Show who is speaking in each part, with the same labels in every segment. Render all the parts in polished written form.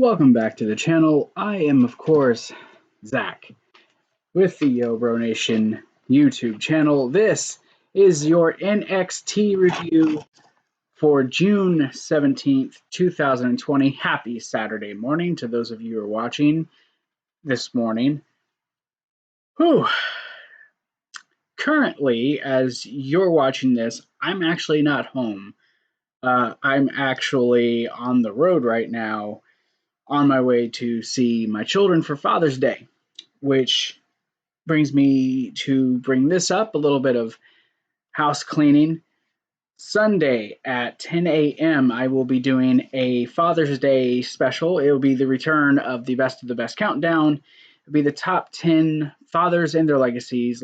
Speaker 1: Welcome back to the channel. I am, of course, Zach with the Yo Bro Nation YouTube channel. This is your NXT review for June 17th, 2020. Happy Saturday morning to those of you who are watching this morning. Whew. Currently, as you're watching this, I'm actually not home. I'm actually on the road right now, on my way to see my children for Father's Day, which brings me to bring this up, a little bit of house cleaning. Sunday at 10 a.m. I will be doing a Father's Day special. It will be the return of the Best Countdown. It'll be the top 10 fathers and their legacies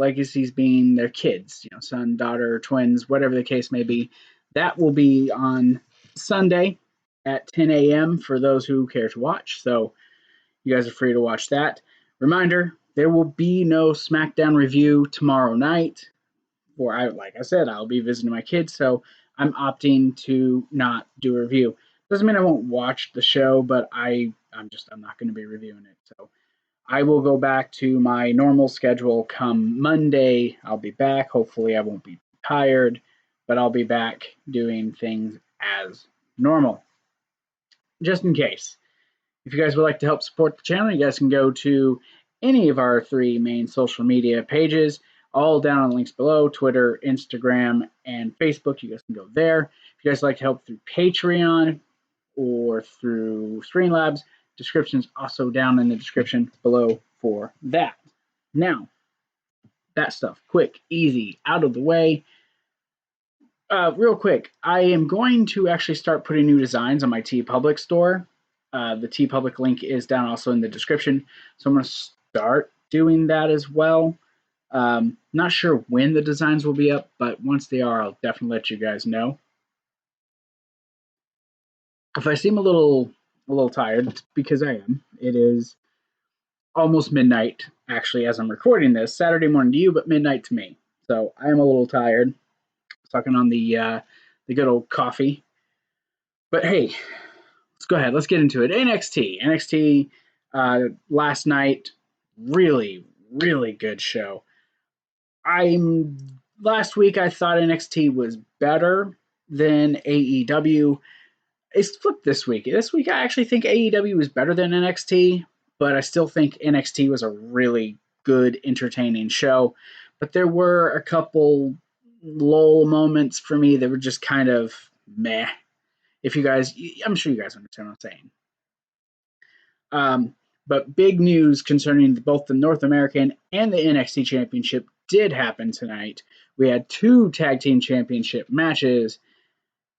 Speaker 1: being their kids, son, daughter, twins, whatever the case may be. That will be on Sunday at 10 a.m. for those who care to watch. So you guys are free to watch that. Reminder, there will be no SmackDown review tomorrow night. Like I said, I'll be visiting my kids, so I'm opting to not do a review. Doesn't mean I won't watch the show, but I'm not going to be reviewing it. So I will go back to my normal schedule come Monday. I'll be back. Hopefully I won't be tired, but I'll be back doing things as normal. Just in case. If you guys would like to help support the channel, you guys can go to any of our three main social media pages, all down on the links below: Twitter, Instagram, and Facebook. You guys can go there. If you guys would like to help through Patreon or through StreamLabs, description's also down in the description below for that. Now, that stuff, quick, easy, out of the way. Real quick, I am going to actually start putting new designs on my TeePublic store. The TeePublic link is down also in the description. So I'm going to start doing that as well. Not sure when the designs will be up, but once they are, I'll definitely let you guys know. If I seem a little tired, it's because I am. It is almost midnight, actually, as I'm recording this. Saturday morning to you, but midnight to me. So I am a little tired. Sucking on the good old coffee. But hey, let's go ahead. Let's get into it. NXT last night, really, really good show. Last week I thought NXT was better than AEW. It's flipped this week. This week I actually think AEW was better than NXT, but I still think NXT was a really good, entertaining show. But there were a couple lull moments for me that were just kind of meh. I'm sure you guys understand what I'm saying. But big news concerning both the North American and the NXT Championship did happen tonight. We had 2 tag team championship matches.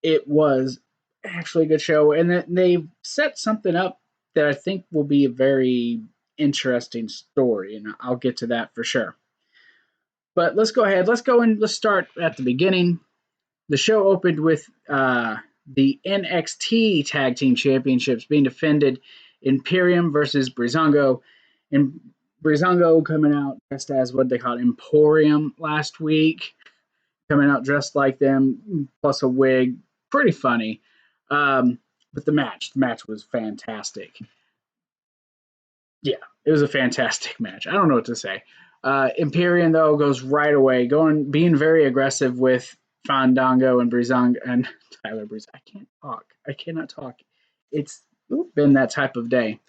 Speaker 1: It was actually a good show, and they set something up that I think will be a very interesting story, and I'll get to that for sure. But let's go ahead. Let's start at the beginning. The show opened with the NXT Tag Team Championships being defended. Imperium versus Breezango. And Breezango coming out dressed as what they called Emporium last week. Coming out dressed like them, plus a wig. Pretty funny. But the match was fantastic. Yeah, it was a fantastic match. I don't know what to say. Imperium, though, goes right away, being very aggressive with Fandango and Breezango and Tyler Breeze. I can't talk. I cannot talk. It's been that type of day.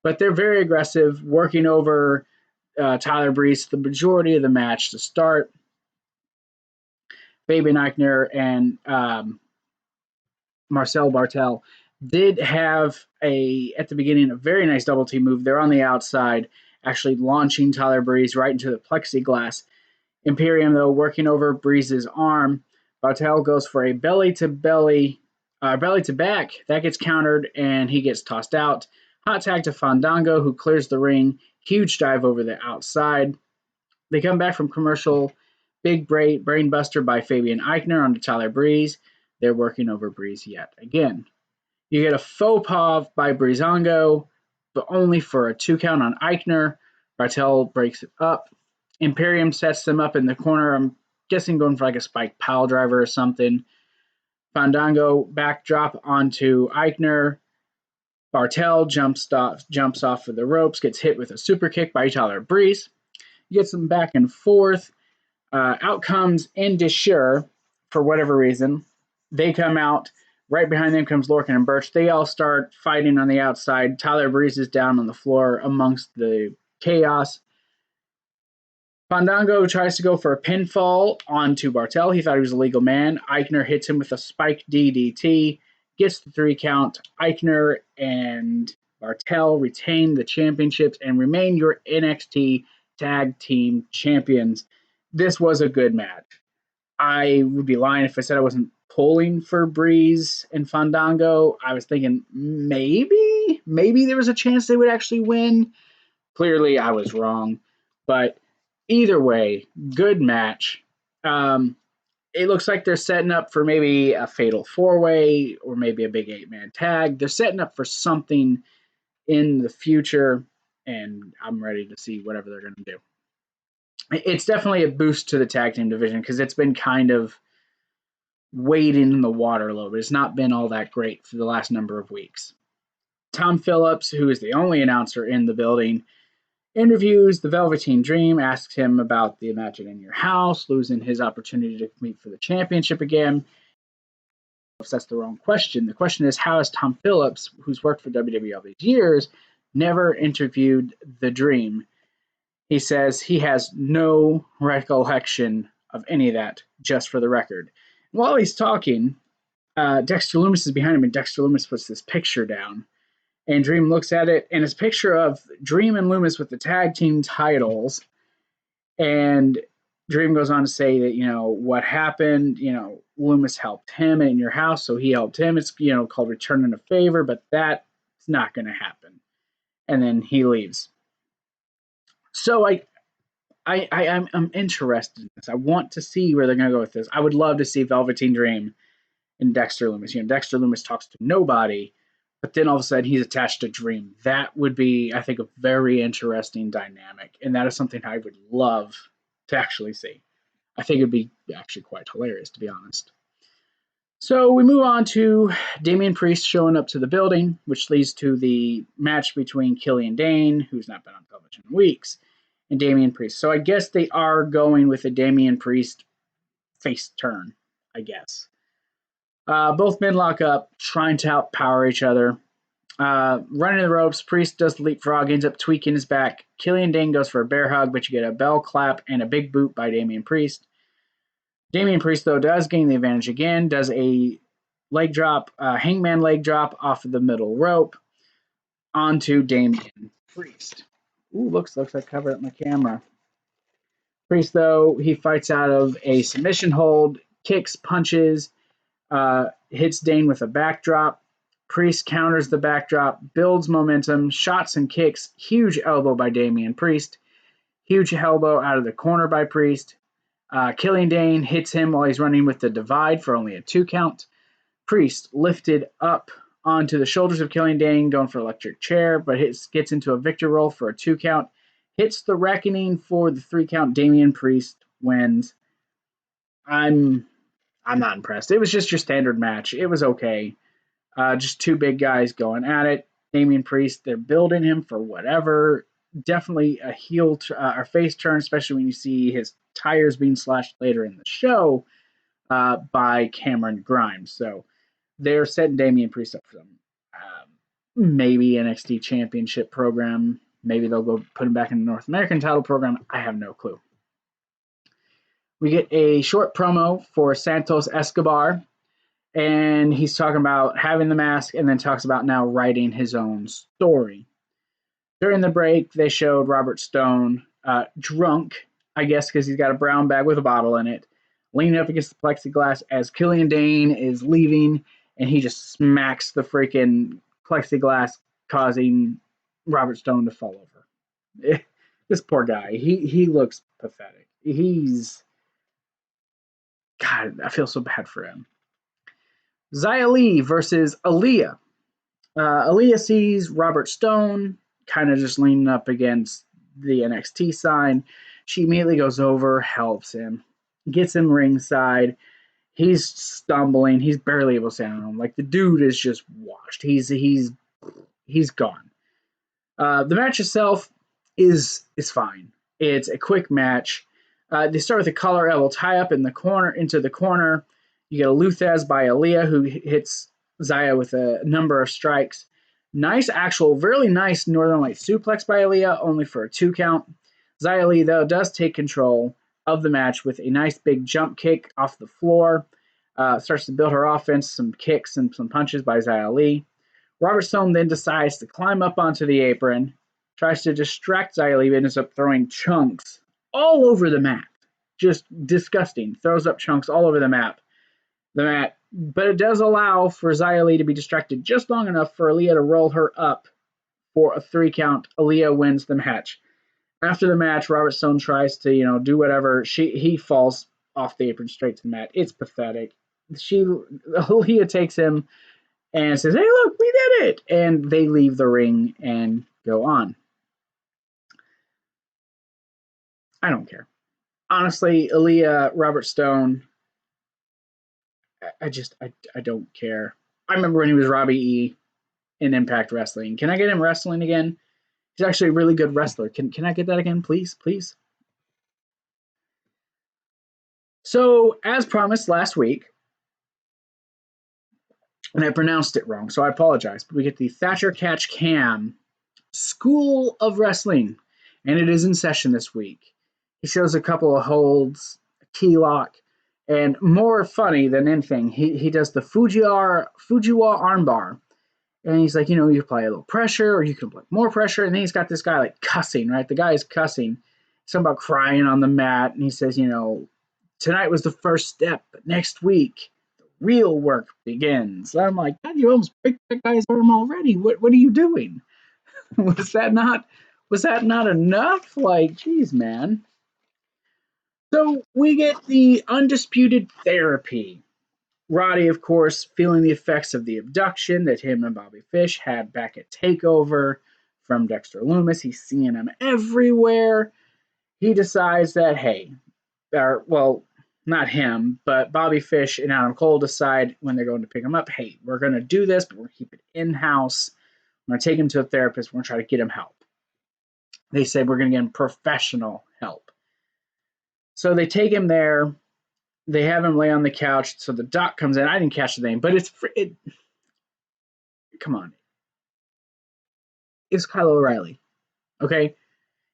Speaker 1: But they're very aggressive, working over Tyler Breeze the majority of the match to start. Fabian Eichner and Marcel Bartel did have at the beginning, a very nice double team move. They're on the outside, actually launching Tyler Breeze right into the plexiglass. Imperium, though, working over Breeze's arm. Bartel goes for a belly to back. That gets countered, and he gets tossed out. Hot tag to Fandango, who clears the ring. Huge dive over the outside. They come back from commercial. Big brain buster by Fabian Eichner onto Tyler Breeze. They're working over Breeze yet again. You get a faux pas by Breezango, but only for a 2 count on Eichner. Bartel breaks it up. Imperium sets them up in the corner. I'm guessing going for like a spike pile driver or something. Fandango backdrop onto Eichner. Bartel jumps off of the ropes, gets hit with a super kick by Tyler Breeze. Gets them back and forth. Out comes Indisure for whatever reason. They come out. Right behind them comes Lorcan and Birch. They all start fighting on the outside. Tyler Breeze is down on the floor amongst the chaos. Fandango tries to go for a pinfall onto Bartel. He thought he was a legal man. Eichner hits him with a spike DDT. Gets the 3 count. Eichner and Bartel retain the championships and remain your NXT Tag Team Champions. This was a good match. I would be lying if I said I wasn't pulling for Breeze and Fandango. I was thinking maybe there was a chance they would actually win. Clearly, I was wrong. But either way, good match. It looks like they're setting up for maybe a fatal 4-way or maybe a big 8-man tag. They're setting up for something in the future, and I'm ready to see whatever they're going to do. It's definitely a boost to the tag team division because it's been kind of wading in the water a little bit. It's not been all that great for the last number of weeks. Tom Phillips, who is the only announcer in the building, interviews the Velveteen Dream, asks him about the Imagine in Your House, losing his opportunity to compete for the championship again. That's the wrong question. The question is, how has Tom Phillips, who's worked for WWE all these years, never interviewed the Dream? He says he has no recollection of any of that, just for the record. While he's talking, Dexter Lumis is behind him, and Dexter Lumis puts this picture down. And Dream looks at it, and it's a picture of Dream and Lumis with the tag team titles. And Dream goes on to say that, what happened, Lumis helped him in your house, so he helped him. It's, called returning a favor, but that's not going to happen. And then he leaves. So I'm interested in this. I want to see where they're going to go with this. I would love to see Velveteen Dream and Dexter Lumis. Dexter Lumis talks to nobody, but then all of a sudden he's attached to Dream. That would be, I think, a very interesting dynamic, and that is something I would love to actually see. I think it would be actually quite hilarious, to be honest. So we move on to Damien Priest showing up to the building, which leads to the match between Killian Dane, who's not been on television in weeks, and Damien Priest. So I guess they are going with a Damien Priest face turn, I guess. Both men lock up, trying to outpower each other. Running the ropes, Priest does the leapfrog, ends up tweaking his back. Killian Dane goes for a bear hug, but you get a bell clap and a big boot by Damien Priest. Damien Priest, though, does gain the advantage again, does a leg drop, hangman leg drop off of the middle rope onto Damien Priest. Ooh, looks like I covered up my camera. Priest, though, he fights out of a submission hold, kicks, punches, hits Dane with a backdrop. Priest counters the backdrop, builds momentum, shots and kicks, huge elbow by Damien Priest, huge elbow out of the corner by Priest. Killian Dane hits him while he's running with the divide for only a 2 count. Priest lifted up onto the shoulders of Killian Dane, going for electric chair, but gets into a victor roll for a 2 count. Hits the reckoning for the 3 count. Damien Priest wins. I'm not impressed. It was just your standard match. It was okay. Just 2 big guys going at it. Damien Priest, they're building him for whatever. Definitely a heel or face turn, especially when you see his tires being slashed later in the show by Cameron Grimes. So they're setting Damien Priest up for them. Maybe NXT Championship program. Maybe they'll go put him back in the North American title program. I have no clue. We get a short promo for Santos Escobar, and he's talking about having the mask and then talks about now writing his own story. During the break, they showed Robert Stone drunk, I guess because he's got a brown bag with a bottle in it, leaning up against the plexiglass as Killian Dane is leaving, and he just smacks the freaking plexiglass, causing Robert Stone to fall over. This poor guy, he looks pathetic. God, I feel so bad for him. Xia Li versus Aliyah. Aliyah sees Robert Stone kind of just leaning up against the NXT sign. She immediately goes over, helps him, gets him ringside. He's stumbling. He's barely able to stand on him. Like, the dude is just washed. He's he's gone. The match itself is fine. It's a quick match. They start with a collar elbow tie up in the corner into the corner. You get a Luthez by Aliyah, who hits Xia with a number of strikes. Nice, really nice Northern Light suplex by Aliyah, only for a 2 count. Xia Li, though, does take control of the match with a nice big jump kick off the floor. Starts to build her offense, some kicks and some punches by Xia Li. Robert Stone then decides to climb up onto the apron, tries to distract Xia Li, but ends up throwing chunks all over the mat. Just disgusting. Throws up chunks all over the mat. But it does allow for Xia Li to be distracted just long enough for Aliyah to roll her up for a 3 count. Aliyah wins the match. After the match, Robert Stone tries to, do whatever. He falls off the apron straight to the mat. It's pathetic. Aliyah takes him and says, "Hey, look, we did it!" And they leave the ring and go on. I don't care. Honestly, Aliyah, Robert Stone, I don't care. I remember when he was Robbie E in Impact Wrestling. Can I get him wrestling again? He's actually a really good wrestler. Can I get that again, please? Please? So, as promised last week, and I pronounced it wrong, so I apologize, but we get the Thatcher Catch Cam School of Wrestling, and it is in session this week. He shows a couple of holds, a key lock, and more funny than anything, he does the Fujiwara armbar. And he's like, you apply a little pressure, or you can apply more pressure. And then he's got this guy like cussing, right? The guy is cussing. Something about crying on the mat. And he says, tonight was the first step, but next week, the real work begins. And I'm like, God, you almost break that guy's arm already. What are you doing? Was that not enough? Like, geez, man. So we get the undisputed therapy. Roddy, of course, feeling the effects of the abduction that him and Bobby Fish had back at TakeOver from Dexter Lumis. He's seeing him everywhere. He decides that, hey, not him, but Bobby Fish and Adam Cole decide when they're going to pick him up, hey, we're going to do this, but we're going to keep it in-house. We're going to take him to a therapist. We're going to try to get him help. They said we're going to get him professional help. So they take him there. They have him lay on the couch. So the doc comes in. I didn't catch the name, but come on. It's Kyle O'Reilly. Okay?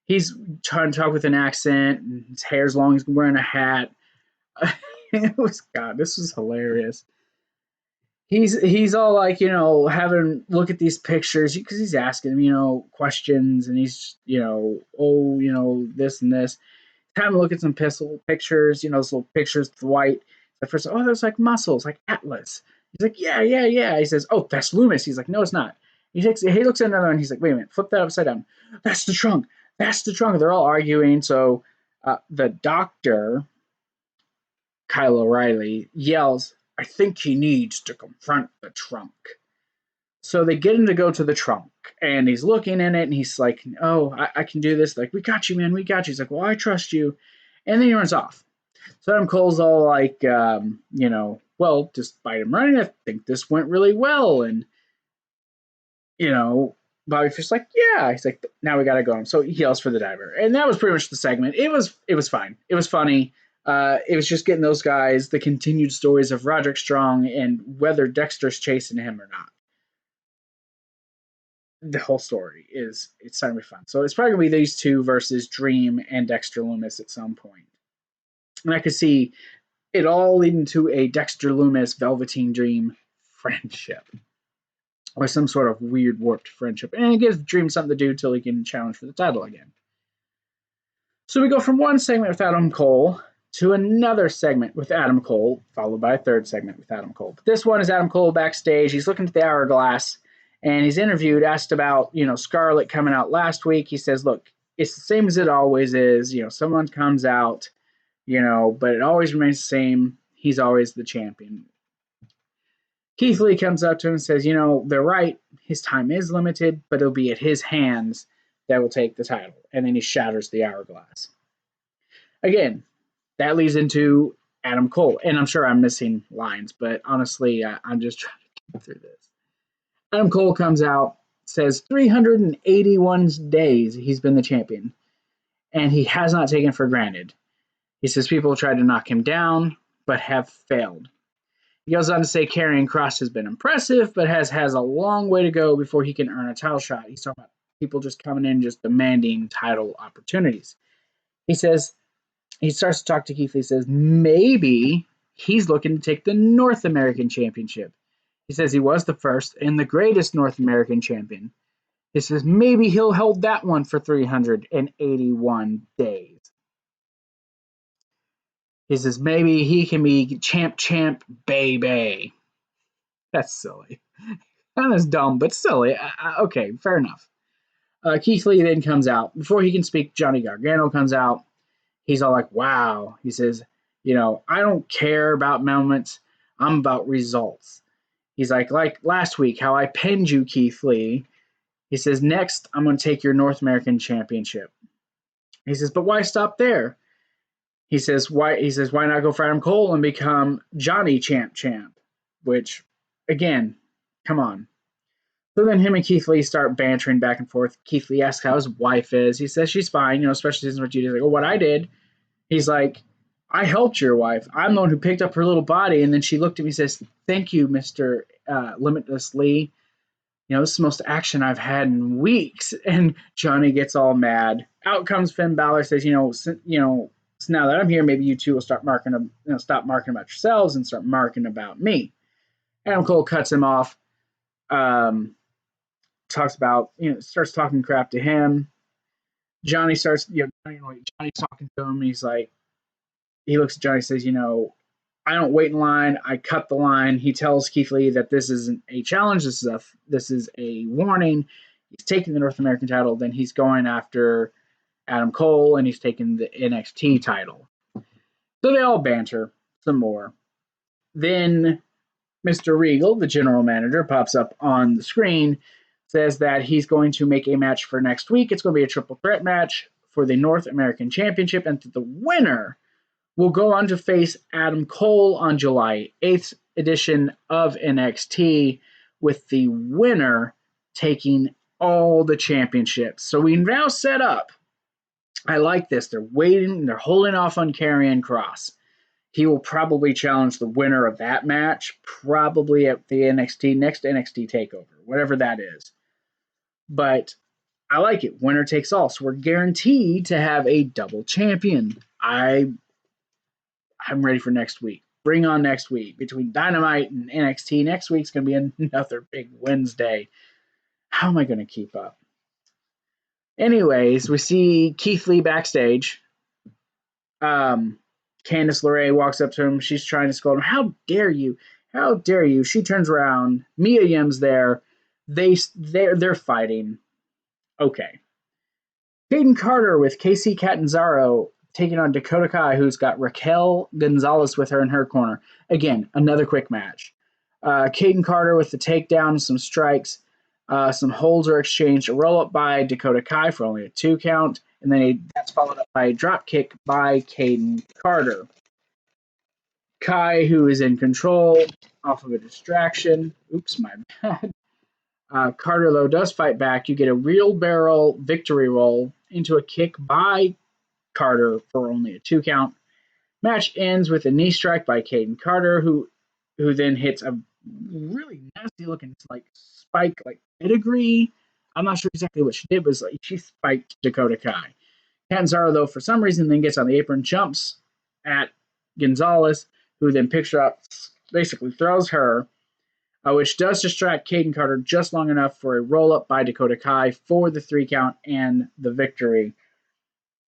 Speaker 1: He's trying to talk with an accent. And his hair's long. He's wearing a hat. This was hilarious. He's all like, having look at these pictures because he's asking him, questions, and he's, this and this. Time to look at some pictures, those little pictures with white. At first, those like muscles, like Atlas. He's like, yeah. He says, oh, that's Loomis. He's like, no, it's not. He looks at another one. And he's like, wait a minute, flip that upside down. That's the trunk. They're all arguing. So the doctor, Kyle O'Reilly, yells, I think he needs to confront the trunk. So they get him to go to the trunk, and he's looking in it, and he's like, oh, I can do this. Like, we got you, man, we got you. He's like, well, I trust you. And then he runs off. So Adam Cole's all like, well, despite him running, I think this went really well. And, Bobby Fish's like, yeah. He's like, now we got to go home. So he yells for the diver. And that was pretty much the segment. It was fine. It was funny. It was just getting those guys the continued stories of Roderick Strong and whether Dexter's chasing him or not. The whole story it's starting to be fun. So it's probably going to be these two versus Dream and Dexter Lumis at some point. And I could see it all leading to a Dexter Lumis Velveteen Dream friendship. Or some sort of weird warped friendship. And it gives Dream something to do till he can challenge for the title again. So we go from one segment with Adam Cole to another segment with Adam Cole, followed by a third segment with Adam Cole. But this one is Adam Cole backstage. He's looking at the hourglass. And he's interviewed, asked about, Scarlett coming out last week. He says, look, it's the same as it always is. Someone comes out, but it always remains the same. He's always the champion. Keith Lee comes up to him and says, they're right. His time is limited, but it'll be at his hands that will take the title. And then he shatters the hourglass. Again, that leads into Adam Cole. And I'm sure I'm missing lines, but honestly, I'm just trying to get through this. Adam Cole comes out, says 381 days he's been the champion, and he has not taken for granted. He says people tried to knock him down, but have failed. He goes on to say Karrion Kross has been impressive, but has a long way to go before he can earn a title shot. He's talking about people just coming in just demanding title opportunities. He says, he starts to talk to Keith Lee, says maybe he's looking to take the North American Championship. He says he was the first and the greatest North American champion. He says maybe he'll hold that one for 381 days. He says maybe he can be champ, baby. That's silly. Kind of dumb, but silly. Okay, fair enough. Keith Lee then comes out. Before he can speak, Johnny Gargano comes out. He's all like, wow. He says, I don't care about moments. I'm about results. He's like last week, how I pinned you, Keith Lee. He says, next, I'm going to take your North American Championship. He says, but why stop there? He says, why not go for Adam Cole and become Johnny champ? Which, again, come on. So then him and Keith Lee start bantering back and forth. Keith Lee asks how his wife is. He says she's fine, especially since what you did. He's like, what I did. He's like, I helped your wife. I'm the one who picked up her little body. And then she looked at me and says, thank you, Mr. Limitless Lee. This is the most action I've had in weeks. And Johnny gets all mad. Out comes Finn Balor, says, so now that I'm here, maybe you two will start stop marking about yourselves and start marking about me. Adam Cole cuts him off. Talks about, starts talking crap to him. Johnny starts, Johnny's talking to him. He's like, he looks at Johnny and says, I don't wait in line. I cut the line. He tells Keith Lee that this isn't a challenge. This is a warning. He's taking the North American title. Then he's going after Adam Cole, and he's taking the NXT title. So they all banter some more. Then Mr. Regal, the general manager, pops up on the screen, says that he's going to make a match for next week. It's going to be a triple threat match for the North American Championship, and the winner will go on to face Adam Cole on July 8th edition of NXT, with the winner taking all the championships. So we now set up. I like this. They're waiting. They're holding off on Karrion Kross. He will probably challenge the winner of that match, probably at the next NXT takeover, whatever that is. But I like it. Winner takes all. So we're guaranteed to have a double champion. I'm ready for next week. Bring on next week. Between Dynamite and NXT, next week's going to be another big Wednesday. How am I going to keep up? Anyways, we see Keith Lee backstage. Candice LeRae walks up to him. She's trying to scold him. How dare you? How dare you? She turns around. Mia Yim's there. They're fighting. Okay. Caden Carter with KC Catanzaro taking on Dakota Kai, who's got Raquel Gonzalez with her in her corner. Again, another quick match. Caden Carter with the takedown, some strikes. Some holds are exchanged. A roll-up by Dakota Kai for only a 2 count. And then that's followed up by a drop kick by Caden Carter. Kai, who is in control, off of a distraction. Oops, my bad. Carter, though, does fight back. You get a real barrel victory roll into a kick by Carter for only a 2 count. Match ends with a knee strike by Caden Carter, who then hits a really nasty looking spike, pedigree. I'm not sure exactly what she did, but she spiked Dakota Kai. Catanzaro, though, for some reason, then gets on the apron, jumps at Gonzalez, who then picks her up, basically throws her, which does distract Caden Carter just long enough for a roll-up by Dakota Kai for the 3 count and the victory.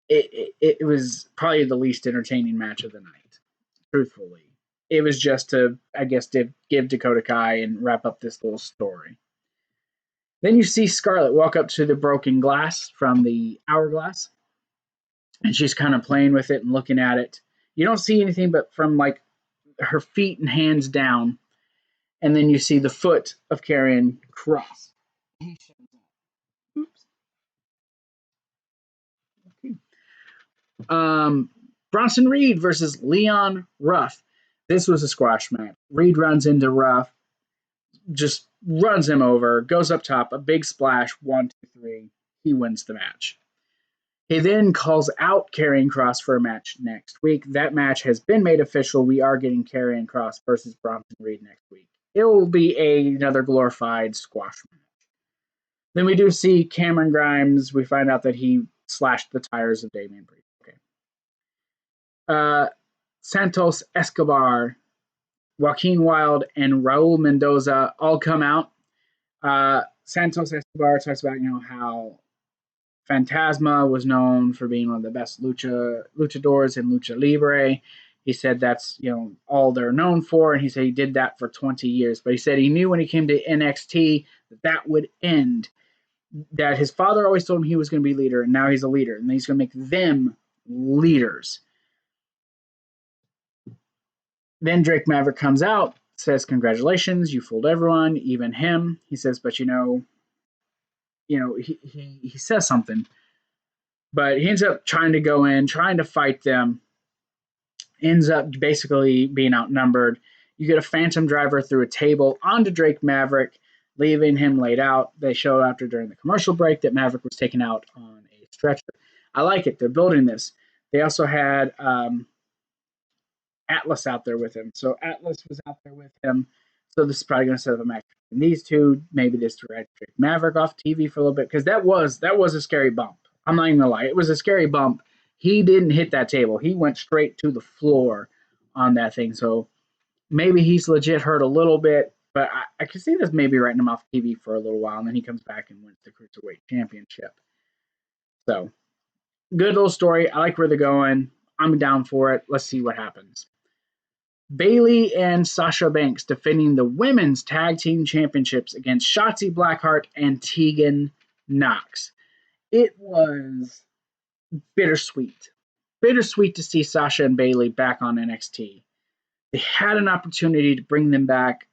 Speaker 1: It was probably the least entertaining match of the night, truthfully. It was just to, I guess, to give Dakota Kai and wrap up this little story. Then you see Scarlett walk up to the broken glass from the hourglass, and she's kind of playing with it and looking at it. You don't see anything but from her feet and hands down, and then you see the foot of Karrion Kross. Oops. Okay. Bronson Reed versus Leon Ruff. This was a squash match. Reed runs into Ruff, just runs him over, goes up top, a big splash, 1, 2, 3. He wins the match. He then calls out Karrion Kross for a match next week. That match has been made official. We are getting Karrion Kross versus Bronson Reed next week. It will be another glorified squash match. Then we do see Cameron Grimes. We find out that he slashed the tires of Damien Priest. Okay. Santos Escobar, Joaquin Wilde, and Raul Mendoza all come out. Santos Escobar talks about, how Fantasma was known for being one of the best luchadors in Lucha Libre. He said that's, all they're known for, and he said he did that for 20 years. But he said he knew when he came to NXT that would end, that his father always told him he was going to be leader, and now he's a leader, and he's going to make them leaders. Then Drake Maverick comes out, says, congratulations, you fooled everyone, even him. He says, but he says something. But he ends up trying to go in, trying to fight them, ends up basically being outnumbered. You get a phantom driver through a table onto Drake Maverick, leaving him laid out. They show after during the commercial break that Maverick was taken out on a stretcher. I like it. They're building this. They also had Atlas out there with him. So Atlas was out there with him. So this is probably going to set up a match between these two. Maybe this direct Drake Maverick off TV for a little bit, because that was a scary bump. I'm not even going to lie. It was a scary bump. He didn't hit that table. He went straight to the floor on that thing. So maybe he's legit hurt a little bit, but I can see this maybe writing him off TV for a little while, and then he comes back and wins the Cruiserweight Championship. So, good little story. I like where they're going. I'm down for it. Let's see what happens. Bayley and Sasha Banks defending the women's tag team championships against Shotzi Blackheart and Tegan Knox. It was bittersweet. Bittersweet to see Sasha and Bayley back on NXT. They had an opportunity to bring them back,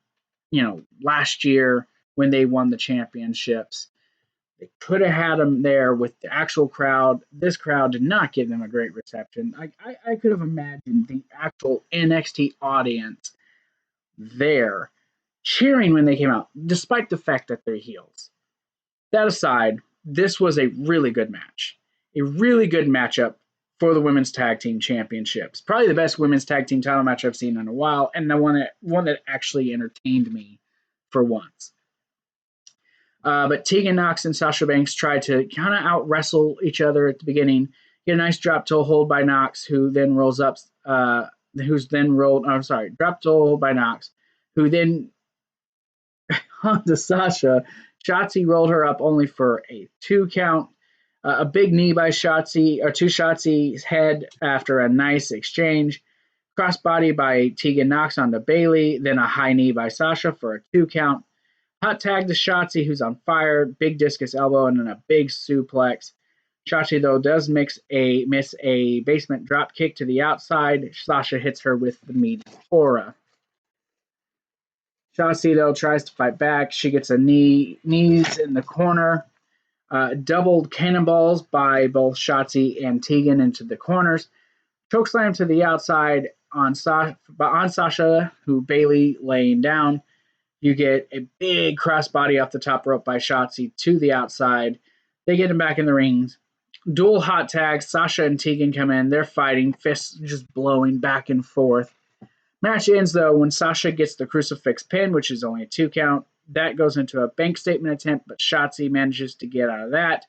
Speaker 1: last year when they won the championships. They could have had them there with the actual crowd. This crowd did not give them a great reception. I could have imagined the actual NXT audience there cheering when they came out, despite the fact that they're heels. That aside, this was a really good match. A really good matchup for the women's tag team championships. Probably the best women's tag team title match I've seen in a while, and the one that actually entertained me for once. But Tegan Knox and Sasha Banks tried to kind of out-wrestle each other at the beginning. Get a nice drop toe hold by Knox, who then rolls up, drop toe hold by Knox, who then onto Sasha. Shotzi rolled her up only for a 2 count. A big knee by Shotzi, or to Shotzi's head after a nice exchange. Crossbody by Tegan Knox onto Bayley, then a high knee by Sasha for a 2 count. Hot tag to Shotzi, who's on fire, big discus elbow, and then a big suplex. Shotzi, though, does miss a basement drop kick to the outside. Sasha hits her with the meaty aura. Shotzi, though, tries to fight back. She gets a knees in the corner. Doubled cannonballs by both Shotzi and Tegan into the corners. Chokeslam to the outside on Sasha, who Bayley laying down. You get a big crossbody off the top rope by Shotzi to the outside. They get him back in the rings. Dual hot tags. Sasha and Tegan come in. They're fighting, fists just blowing back and forth. Match ends, though, when Sasha gets the crucifix pin, which is only a 2 count. That goes into a bank statement attempt, but Shotzi manages to get out of that.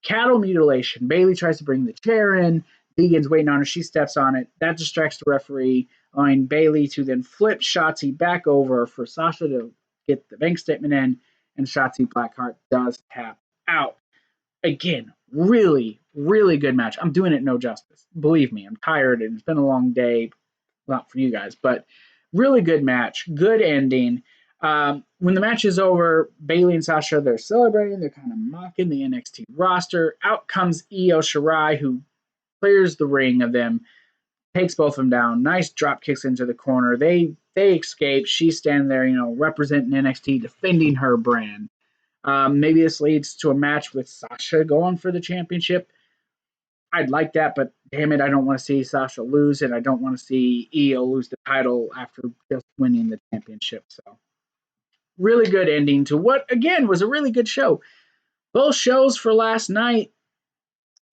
Speaker 1: Cattle mutilation. Bayley tries to bring the chair in. Tegan's waiting on her. She steps on it. That distracts the referee, allowing Bayley to then flip Shotzi back over for Sasha to get the bank statement in, and Shotzi Blackheart does tap out. Again, really, really good match. I'm doing it no justice. Believe me, I'm tired, and it's been a long day. Not for you guys, but really good match. Good ending. When the match is over, Bayley and Sasha, they're celebrating. They're kind of mocking the NXT roster. Out comes Io Shirai, who clears the ring of them, takes both of them down. Nice drop kicks into the corner. They escape. She's standing there, representing NXT, defending her brand. Maybe this leads to a match with Sasha going for the championship. I'd like that, but damn it, I don't want to see Sasha lose, and I don't want to see Io lose the title after just winning the championship. So really good ending to what, again, was a really good show. Both shows for last night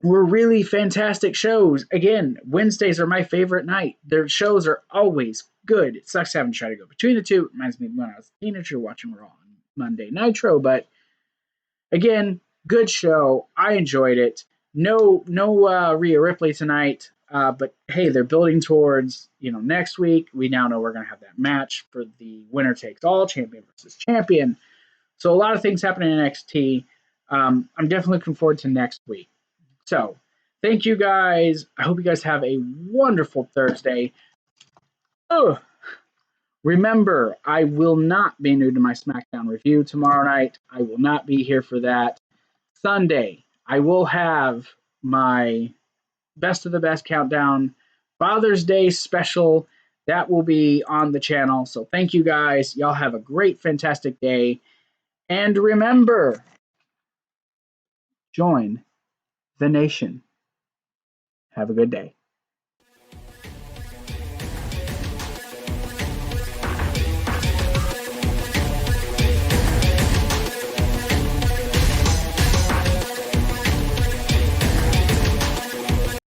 Speaker 1: were really fantastic shows. Again, Wednesdays are my favorite night. Their shows are always good. It sucks having to try to go between the two. It reminds me of when I was a teenager watching Raw on Monday Nitro, but again, good show. I enjoyed it. No Rhea Ripley tonight, but hey, they're building towards next week. We now know we're going to have that match for the winner takes all, champion versus champion. So a lot of things happening in NXT. I'm definitely looking forward to next week. So thank you guys. I hope you guys have a wonderful Thursday. Remember, I will not be new to my SmackDown review tomorrow night. I will not be here for that. Sunday, I will have my Best of the Best Countdown Father's Day special. That will be on the channel. So thank you guys. Y'all have a great, fantastic day. And remember, join the nation. Have a good day.